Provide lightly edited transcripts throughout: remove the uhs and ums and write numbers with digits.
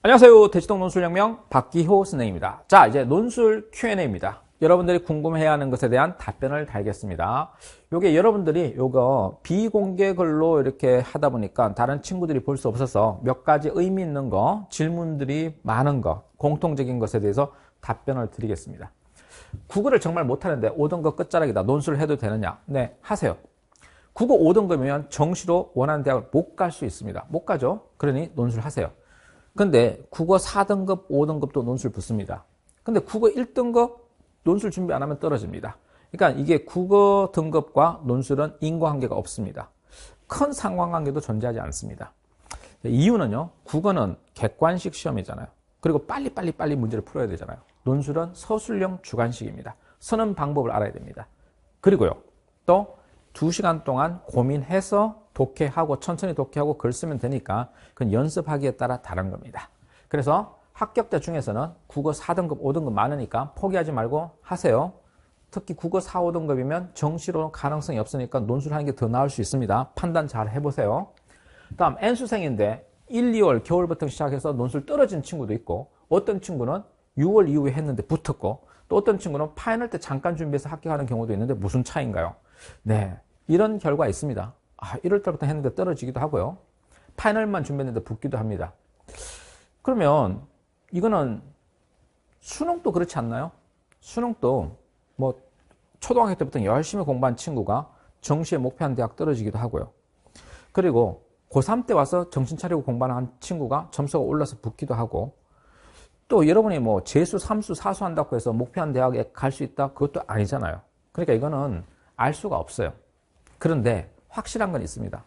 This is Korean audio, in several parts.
안녕하세요. 대치동 논술혁명 박기호 선생입니다. 자, 이제 논술 Q&A입니다. 여러분들이 궁금해야 하는 것에 대한 답변을 달겠습니다. 요게 여러분들이 요거 비공개 글로 이렇게 하다 보니까 다른 친구들이 볼 수 없어서 몇 가지 의미 있는 거, 질문들이 많은 거, 공통적인 것에 대해서 답변을 드리겠습니다. 국어를 정말 못하는데 5등급 끝자락이다. 논술을 해도 되느냐? 네, 하세요. 국어 5등급이면 정시로 원하는 대학을 못 갈 수 있습니다. 못 가죠? 그러니 논술 하세요. 근데 국어 4등급, 5등급도 논술 붙습니다. 근데 국어 1등급 논술 준비 안 하면 떨어집니다. 그러니까 이게 국어 등급과 논술은 인과관계가 없습니다. 큰 상관관계도 존재하지 않습니다. 이유는요, 국어는 객관식 시험이잖아요. 그리고 빨리 문제를 풀어야 되잖아요. 논술은 서술형 주관식입니다. 쓰는 방법을 알아야 됩니다. 그리고요, 또 2시간 동안 고민해서 독해하고 천천히 독해하고 글 쓰면 되니까 그건 연습하기에 따라 다른 겁니다. 그래서 합격자 중에서는 국어 4등급, 5등급 많으니까 포기하지 말고 하세요. 특히 국어 4, 5등급이면 정시로 가능성이 없으니까 논술하는 게 더 나을 수 있습니다. 판단 잘 해보세요. 다음 N수생인데 1, 2월 겨울부터 시작해서 논술 떨어진 친구도 있고, 어떤 친구는 6월 이후에 했는데 붙었고, 또 어떤 친구는 파이널 때 잠깐 준비해서 합격하는 경우도 있는데 무슨 차이인가요? 네, 이런 결과 있습니다. 1월 달부터 했는데 떨어지기도 하고요. 파이널만 준비했는데 붙기도 합니다. 그러면 이거는 수능도 그렇지 않나요? 수능도 뭐 초등학교 때부터 열심히 공부한 친구가 정시에 목표한 대학 떨어지기도 하고요. 그리고 고3 때 와서 정신 차리고 공부하는 친구가 점수가 올라서 붙기도 하고, 또 여러분이 뭐 재수, 삼수, 사수 한다고 해서 목표한 대학에 갈 수 있다? 그것도 아니잖아요. 그러니까 이거는 알 수가 없어요. 그런데 확실한 건 있습니다.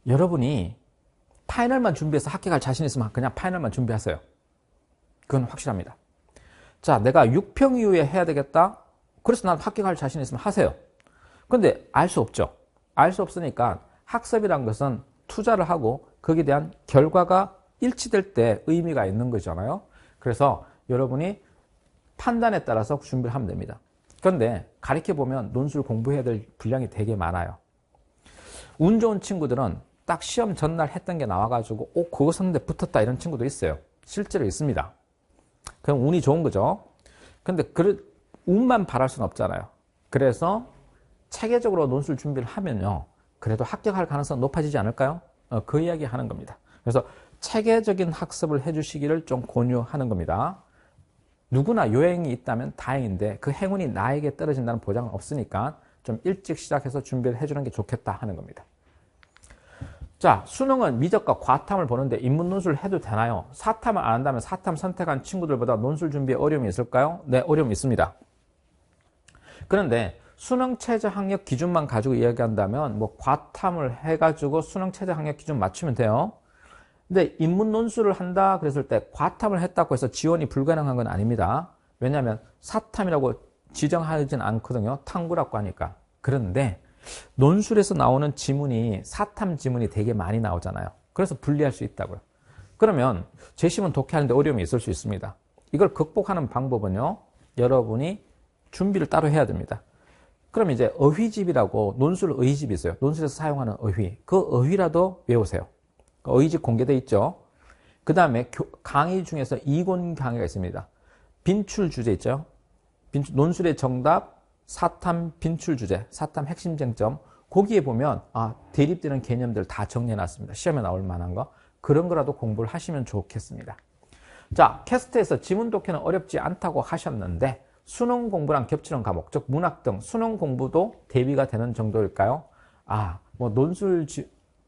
여러분이 파이널만 준비해서 합격할 자신 있으면 그냥 파이널만 준비하세요. 그건 확실합니다. 자, 내가 6평 이후에 해야 되겠다? 그래서 난 합격할 자신 있으면 하세요. 근데 알 수 없죠. 알 수 없으니까 학습이란 것은 투자를 하고 거기에 대한 결과가 일치될 때 의미가 있는 거잖아요. 그래서 여러분이 판단에 따라서 준비를 하면 됩니다. 그런데 가르쳐보면 논술 공부해야 될 분량이 되게 많아요. 운 좋은 친구들은 딱 시험 전날 했던 게 나와가지고 그거 썼는데 붙었다 이런 친구도 있어요. 실제로 있습니다. 그럼 운이 좋은 거죠. 근데 운만 바랄 수는 없잖아요. 그래서 체계적으로 논술 준비를 하면요, 그래도 합격할 가능성은 높아지지 않을까요? 그 이야기 하는 겁니다. 그래서 체계적인 학습을 해주시기를 좀 권유하는 겁니다. 누구나 요행이 있다면 다행인데 그 행운이 나에게 떨어진다는 보장은 없으니까 좀 일찍 시작해서 준비를 해주는 게 좋겠다 하는 겁니다. 자, 수능은 미적과 과탐을 보는데 인문 논술을 해도 되나요? 사탐을 안 한다면 사탐 선택한 친구들보다 논술 준비에 어려움이 있을까요? 네, 어려움이 있습니다. 그런데 수능 최저 학력 기준만 가지고 이야기한다면 뭐 과탐을 해가지고 수능 최저 학력 기준 맞추면 돼요. 근데 인문 논술을 한다 그랬을 때 과탐을 했다고 해서 지원이 불가능한 건 아닙니다. 왜냐하면 사탐이라고 지정하진 않거든요. 탐구라고 하니까. 그런데 논술에서 나오는 지문이 사탐 지문이 되게 많이 나오잖아요. 그래서 분리할 수 있다고요. 그러면 재시문 독해하는데 어려움이 있을 수 있습니다. 이걸 극복하는 방법은요, 여러분이 준비를 따로 해야 됩니다. 그럼 이제 어휘집이라고 논술 어휘집이 있어요. 논술에서 사용하는 어휘. 그 어휘라도 외우세요. 어휘집 공개되어 있죠. 그 다음에 강의 중에서 이권 강의가 있습니다. 빈출 주제 있죠. 논술의 정답, 사탐 빈출 주제, 사탐 핵심 쟁점. 거기에 보면 대립되는 개념들 다 정리해놨습니다. 시험에 나올 만한 거. 그런 거라도 공부를 하시면 좋겠습니다. 자, 캐스트에서 지문 독해는 어렵지 않다고 하셨는데 수능 공부랑 겹치는 과목, 즉 문학 등 수능 공부도 대비가 되는 정도일까요? 뭐 논술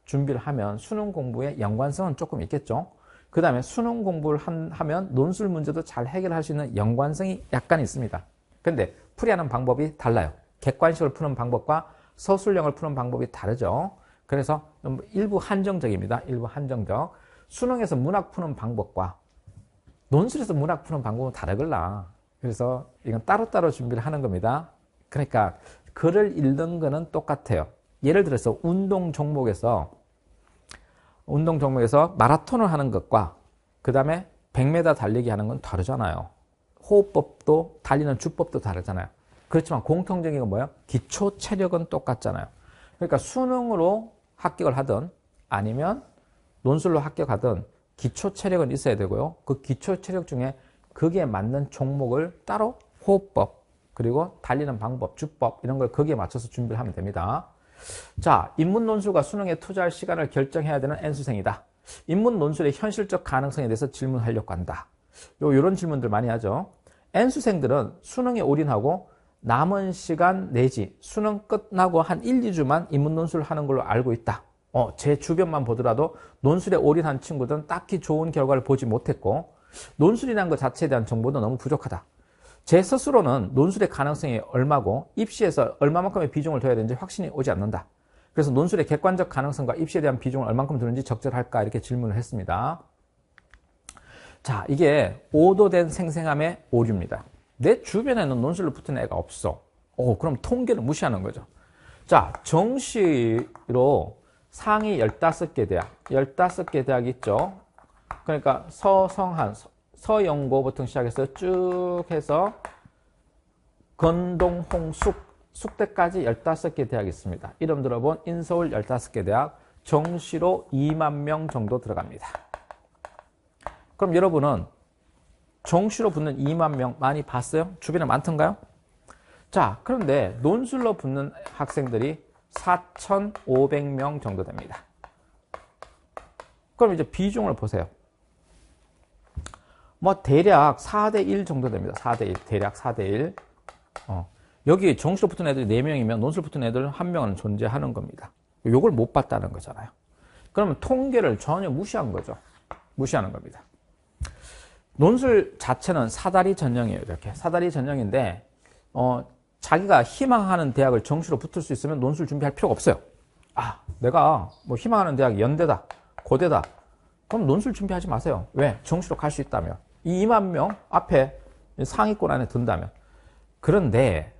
준비를 하면 수능 공부에 연관성은 조금 있겠죠. 그 다음에 수능 공부를 하면 논술 문제도 잘 해결할 수 있는 연관성이 약간 있습니다. 근데 풀이하는 방법이 달라요. 객관식을 푸는 방법과 서술형을 푸는 방법이 다르죠. 그래서 일부 한정적입니다. 일부 한정적. 수능에서 문학 푸는 방법과 논술에서 문학 푸는 방법은 다르걸라. 그래서 이건 따로따로 준비를 하는 겁니다. 그러니까 글을 읽는 거는 똑같아요. 예를 들어서 운동 종목에서 마라톤을 하는 것과 그 다음에 100m 달리기 하는 건 다르잖아요. 호흡법도 달리는 주법도 다르잖아요. 그렇지만 공통적인 건 뭐예요? 기초 체력은 똑같잖아요. 그러니까 수능으로 합격을 하든 아니면 논술로 합격하든 기초 체력은 있어야 되고요. 그 기초 체력 중에 거기에 맞는 종목을 따로 호흡법, 그리고 달리는 방법, 주법 이런 걸 거기에 맞춰서 준비를 하면 됩니다. 자, 인문 논술과 수능에 투자할 시간을 결정해야 되는 N수생이다. 인문 논술의 현실적 가능성에 대해서 질문하려고 한다. 요런 질문들 많이 하죠. N수생들은 수능에 올인하고 남은 시간 내지 수능 끝나고 한 1, 2주만 인문 논술을 하는 걸로 알고 있다. 제 주변만 보더라도 논술에 올인한 친구들은 딱히 좋은 결과를 보지 못했고 논술이라는 것 자체에 대한 정보도 너무 부족하다. 제 스스로는 논술의 가능성이 얼마고 입시에서 얼마만큼의 비중을 둬야 되는지 확신이 오지 않는다. 그래서 논술의 객관적 가능성과 입시에 대한 비중을 얼만큼 두는지 적절할까 이렇게 질문을 했습니다. 자, 이게 오도된 생생함의 오류입니다. 내 주변에는 논술로 붙은 애가 없어. 그럼 통계를 무시하는 거죠. 자, 정시로 상위 15개 대학, 15개 대학 있죠. 그러니까 서성한, 서영고부터 시작해서 쭉 해서 건동, 홍숙, 숙대까지 15개 대학이 있습니다. 이름 들어본 인서울 15개 대학, 정시로 2만 명 정도 들어갑니다. 그럼 여러분은 정시로 붙는 2만 명 많이 봤어요? 주변에 많던가요? 자, 그런데 논술로 붙는 학생들이 4,500명 정도 됩니다. 그럼 이제 비중을 보세요. 뭐 대략 4대1 정도 됩니다. 4대1, 대략 4대1. 여기 정시로 붙은 애들이 4명이면 논술 붙은 애들 1명은 존재하는 겁니다. 요걸 못 봤다는 거잖아요. 그러면 통계를 전혀 무시한 거죠. 무시하는 겁니다. 논술 자체는 사다리 전형이에요. 이렇게 사다리 전형인데 자기가 희망하는 대학을 정시로 붙을 수 있으면 논술 준비할 필요가 없어요. 내가 뭐 희망하는 대학이 연대다, 고대다. 그럼 논술 준비하지 마세요. 왜? 정시로 갈 수 있다면. 이 2만 명 앞에 상위권 안에 든다면. 그런데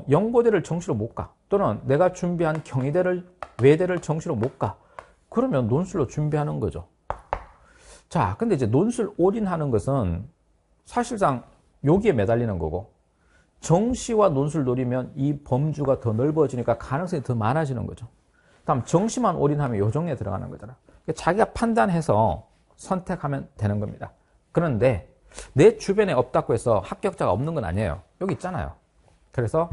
연고대를 정시로 못 가. 또는 내가 준비한 경희대를, 외대를 정시로 못 가. 그러면 논술로 준비하는 거죠. 자, 근데 이제 논술 올인하는 것은 사실상 여기에 매달리는 거고, 정시와 논술 노리면 이 범주가 더 넓어지니까 가능성이 더 많아지는 거죠. 다음 정시만 올인하면 요 정리에 들어가는 거잖아. 자기가 판단해서 선택하면 되는 겁니다. 그런데 내 주변에 없다고 해서 합격자가 없는 건 아니에요. 여기 있잖아요. 그래서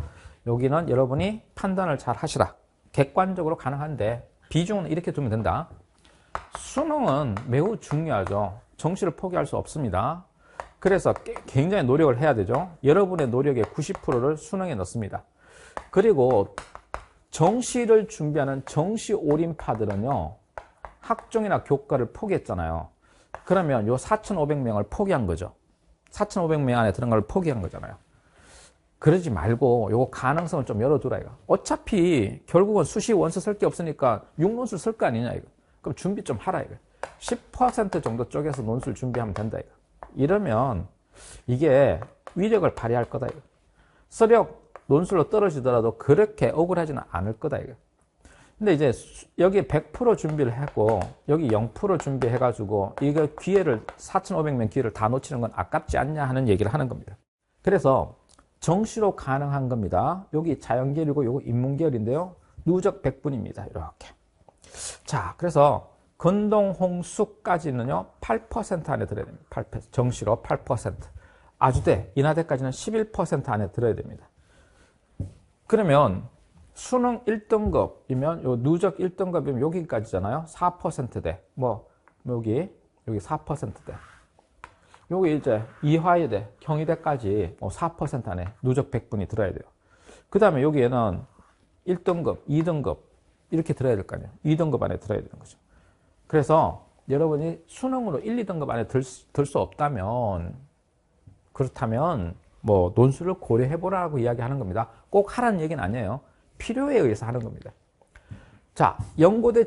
여기는 여러분이 판단을 잘 하시라. 객관적으로 가능한데 비중은 이렇게 두면 된다. 수능은 매우 중요하죠. 정시를 포기할 수 없습니다. 그래서 굉장히 노력을 해야 되죠. 여러분의 노력의 90%를 수능에 넣습니다. 그리고 정시를 준비하는 정시 올인파들은요, 학종이나 교과를 포기했잖아요. 그러면 요 4,500명을 포기한 거죠. 4,500명 안에 들은 걸 포기한 거잖아요. 그러지 말고 요거 가능성을 좀 열어두라 이거. 어차피 결국은 수시 원서 쓸 게 없으니까 6논술 쓸 거 아니냐 이거. 그럼 준비 좀 하라 이거. 10% 정도 쪼개서 논술 준비하면 된다 이거. 이러면 이게 위력을 발휘할 거다 이거. 서력 논술로 떨어지더라도 그렇게 억울하지는 않을 거다 이거. 근데 이제 여기 100% 준비를 했고 여기 0% 준비해가지고 이거 기회를 4,500명 기회를 다 놓치는 건 아깝지 않냐 하는 얘기를 하는 겁니다. 그래서 정시로 가능한 겁니다. 여기 자연계열이고 요거 인문계열인데요. 누적 100분입니다. 이렇게. 자, 그래서 건동, 홍수까지는요 8% 안에 들어야 됩니다. 8%, 정시로 8%. 아주대, 인하대까지는 11% 안에 들어야 됩니다. 그러면 수능 1등급이면 요 누적 1등급이면 여기까지잖아요. 4%대. 여기 4%대. 여기 이제 이화여대, 경희대까지 4% 안에 누적 100분이 들어야 돼요. 그 다음에 여기에는 1등급, 2등급 이렇게 들어야 될 거 아니에요. 2등급 안에 들어야 되는 거죠. 그래서 여러분이 수능으로 1, 2등급 안에 들 수 없다면 그렇다면 논술을 고려해보라고 이야기하는 겁니다. 꼭 하라는 얘기는 아니에요. 필요에 의해서 하는 겁니다. 자, 연고대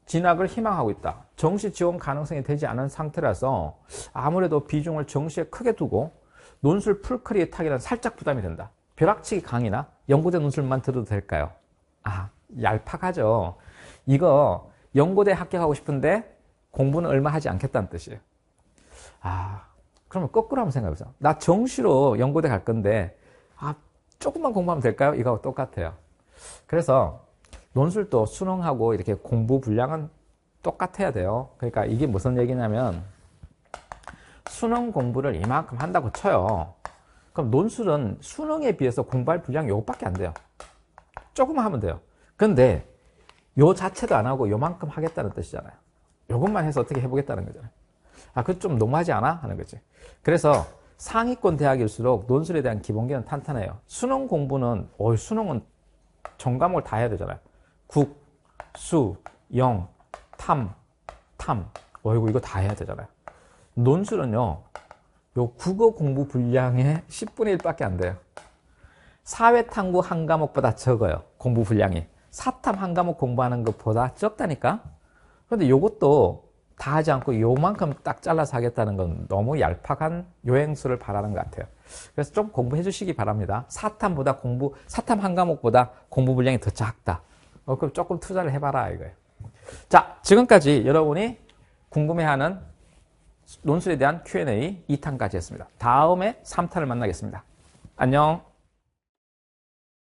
진학을 희망하고 있다. 정시 지원 가능성이 되지 않은 상태라서 아무래도 비중을 정시에 크게 두고 논술 풀커리에 타기는 살짝 부담이 된다. 벼락치기 강의나 연고대 논술만 들어도 될까요? 얄팍하죠. 이거 연고대 합격하고 싶은데 공부는 얼마 하지 않겠다는 뜻이에요. 그러면 거꾸로 한번 생각해보세요. 나 정시로 연고대 갈 건데 조금만 공부하면 될까요? 이거하고 똑같아요. 그래서 논술도 수능하고 이렇게 공부 분량은 똑같아야 돼요. 그러니까 이게 무슨 얘기냐면 수능 공부를 이만큼 한다고 쳐요. 그럼 논술은 수능에 비해서 공부할 분량이 요것밖에 안 돼요. 조금 하면 돼요. 근데 요 자체도 안 하고 요만큼 하겠다는 뜻이잖아요. 요것만 해서 어떻게 해보겠다는 거잖아요. 아, 그거 좀 너무하지 않아? 하는 거지. 그래서 상위권 대학일수록 논술에 대한 기본기는 탄탄해요. 수능 공부는, 수능은 전 과목을 다 해야 되잖아요. 국, 수, 영, 탐. 이거 다 해야 되잖아요. 논술은요, 요 국어 공부 분량의 10분의 1밖에 안 돼요. 사회탐구 한 과목보다 적어요. 공부 분량이. 사탐 한 과목 공부하는 것보다 적다니까? 그런데 요것도 다 하지 않고 요만큼 딱 잘라서 하겠다는 건 너무 얄팍한 요행수를 바라는 것 같아요. 그래서 좀 공부해 주시기 바랍니다. 사탐 한 과목보다 공부 분량이 더 작다. 그럼 조금 투자를 해봐라, 이거예요. 자, 지금까지 여러분이 궁금해하는 논술에 대한 Q&A 2탄까지 했습니다. 다음에 3탄을 만나겠습니다. 안녕.